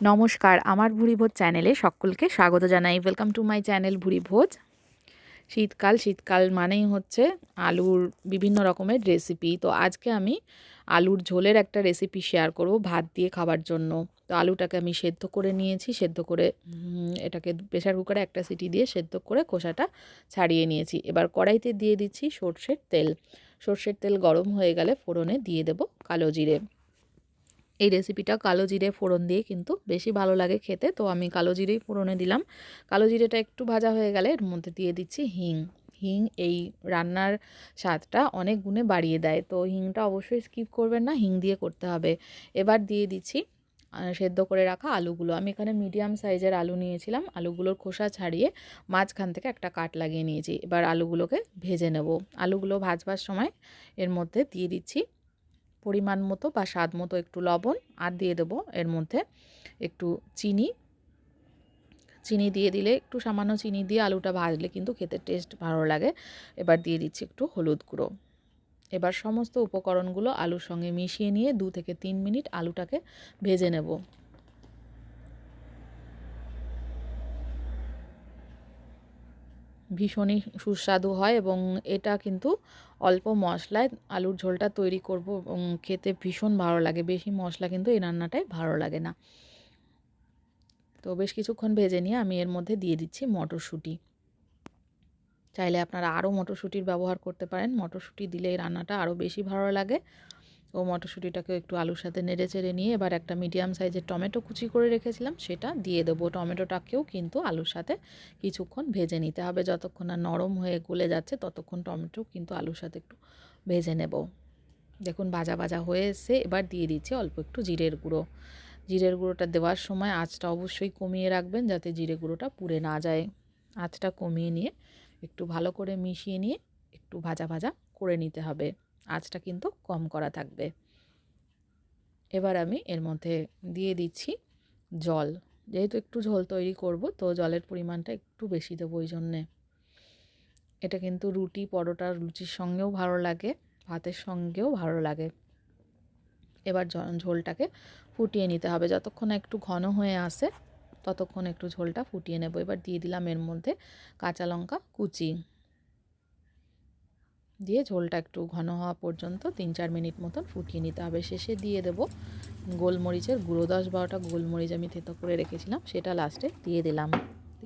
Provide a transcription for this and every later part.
নমস্কার, আমার ভুরিভোজ চ্যানেলে সকলকে স্বাগত জানাই। Welcome to my channel Bhuribhoj. শীতকাল মানেই হচ্ছে আলুর বিভিন্ন রকমের রেসিপি। তো আজকে আমি আলুর ঝোলের একটা রেসিপি শেয়ার করব ভাত দিয়ে খাবার জন্য। তো আলুটাকে আমি সেদ্ধ করে নিয়েছি, সেদ্ধ করে এটাকে প্রেসার কুকারে একটা সিটি দিয়ে সেদ্ধ করে খোসাটা ছাড়িয়ে নিয়েছি। এবার কড়াইতে দিয়ে দিচ্ছি সর্ষের তেল। সর্ষের তেল গরম হয়ে গেলে ফোড়নে দিয়ে দেব কালো জিরে। এই রেসিপিটা কালো জিরে ফোড়ন দিয়ে কিন্তু বেশি ভালো লাগে খেতে, তো আমি কালো জিরেই ফোড়নে দিলাম। কালো জিরেটা একটু ভাজা হয়ে গেলে এর মধ্যে দিয়ে দিচ্ছি হিং। হিং এই রান্নার স্বাদটা অনেক গুণে বাড়িয়ে দেয়, তো হিংটা অবশ্যই স্কিপ করবেন না, হিং দিয়ে করতে হবে। এবার দিয়ে দিচ্ছি সেদ্ধ করে রাখা আলুগুলো। আমি এখানে মিডিয়াম সাইজের আলু নিয়েছিলাম, আলুগুলোর খোসা ছাড়িয়ে মাঝখান থেকে একটা কাট লাগিয়ে নিয়েছি। এবার আলুগুলোকে ভেজে নেব। আলুগুলো ভাজবার সময় এর মধ্যে দিয়ে দিচ্ছি পরিমাণ মতো বা স্বাদ মতো একটু লবণ, আর দিয়ে দেবো এর মধ্যে একটু চিনি। চিনি দিয়ে দিলে, একটু সামান্য চিনি দিয়ে আলুটা ভাজলে কিন্তু খেতে টেস্ট ভালো লাগে। এবার দিয়ে দিচ্ছি একটু হলুদ গুঁড়ো। এবার সমস্ত উপকরণগুলো আলুর সঙ্গে মিশিয়ে নিয়ে 2 থেকে 3 মিনিট আলুটাকে ভেজে নেব। ভীষণই সুস্বাদু হয় এবং এটা কিন্তু অল্প মশলায় আলুর ঝোলটা তৈরি করব এবং খেতে ভীষণ ভালো লাগে। বেশি মশলা কিন্তু এই রান্নাটায় ভালো লাগে না। তো বেশ কিছুক্ষণ ভেজে নিয়ে আমি এর মধ্যে দিয়ে দিচ্ছি মটরশুঁটি। চাইলে আপনারা আরও মটরশুঁটির ব্যবহার করতে পারেন। মটরশুঁটি দিলে এই রান্নাটা আরও বেশি ভালো লাগে। ও মটরশুঁটিটাকে একটু আলুর সাথে নেড়ে চেড়ে নিয়ে এবার একটা মিডিয়াম সাইজের টমেটো কুচি করে রেখেছিলাম সেটা দিয়ে দেবো। টমেটোটাকেও কিন্তু আলুর সাথে কিছুক্ষণ ভেজে নিতে হবে, যতক্ষণ না নরম হয়ে গলে যাচ্ছে ততক্ষণ টমেটো কিন্তু আলুর সাথে একটু ভেজে নেব। দেখুন ভাজা ভাজা হয়ে এসে এবার দিয়ে দিচ্ছি অল্প একটু জিরের গুঁড়ো। জিরের গুঁড়োটা দেওয়ার সময় আঁচটা অবশ্যই কমিয়ে রাখবেন যাতে জিরে গুঁড়োটা পুড়ে না যায়। আঁচটা কমিয়ে নিয়ে একটু ভালো করে মিশিয়ে নিয়ে একটু ভাজা ভাজা করে নিতে হবে। আঁচটা কিন্তু কম করা থাকবে। এবার আমি এর মধ্যে দিয়ে দিচ্ছি জল। যেহেতু একটু ঝোল তৈরি করব, তো জলের পরিমাণটা একটু বেশি দেবো ওই জন্যে। এটা কিন্তু রুটি, পরোটা, লুচির সঙ্গেও ভালো লাগে, ভাতের সঙ্গেও ভালো লাগে। এবার ঝোলটাকে ফুটিয়ে নিতে হবে, যতক্ষণ না একটু ঘন হয়ে আসে ততক্ষণ একটু ঝোলটা ফুটিয়ে নেব। এবার দিয়ে দিলাম এর মধ্যে কাঁচা লঙ্কা কুচি, দিয়ে ঝোলটা একটু ঘন হওয়া পর্যন্ত 3-4 মিনিট মতন ফুটিয়ে নিতে হবে। শেষে দিয়ে দেব গোলমরিচের গুঁড়ো। 10-12টা গোলমরিচ আমি থেতো করে রেখেছিলাম, সেটা লাস্টে দিয়ে দিলাম।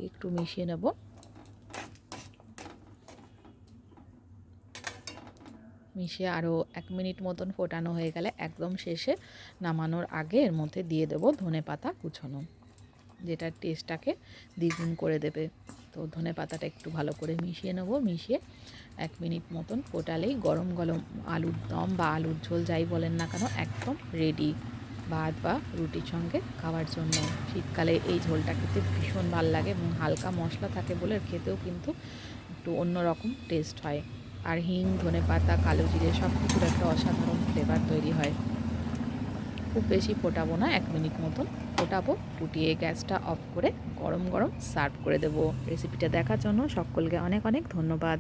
একটু মিশিয়ে নেব। মিশিয়ে আরও 1 মিনিট মতন ফোটানো হয়ে গেলে একদম শেষে নামানোর আগে এর মধ্যে দিয়ে দেব ধনেপাতা কুচোনো, যেটা টেস্টটাকে দ্বিগুণ করে দেবে। তো ধনেপাতাটা একটু ভালো করে মিশিয়ে নেব। মিশিয়ে 1 মিনিট মতন ফোটালেই গরম গরম আলুর দম বা আলুর ঝোল যাই বলেন না কেন একদম রেডি ভাত বা রুটির সঙ্গে খাওয়ার জন্য। শীতকালে এই ঝোলটা খেতে ভীষণ ভালো লাগে এবং হালকা মশলা থাকে বলে খেতেও কিন্তু একটু অন্যরকম টেস্ট হয়। আর হিং, ধনেপাতা, কালো জিরে সব কিছুর একটা অসাধারণ ফ্লেভার তৈরি হয়। খুব বেশি ফোটাবো না, 1 মিনিট মতন ফোটাবো, ফুটিয়ে গ্যাসটা অফ করে গরম গরম সার্ভ করে দেবো। রেসিপিটা দেখার জন্য সকলকে অনেক অনেক ধন্যবাদ।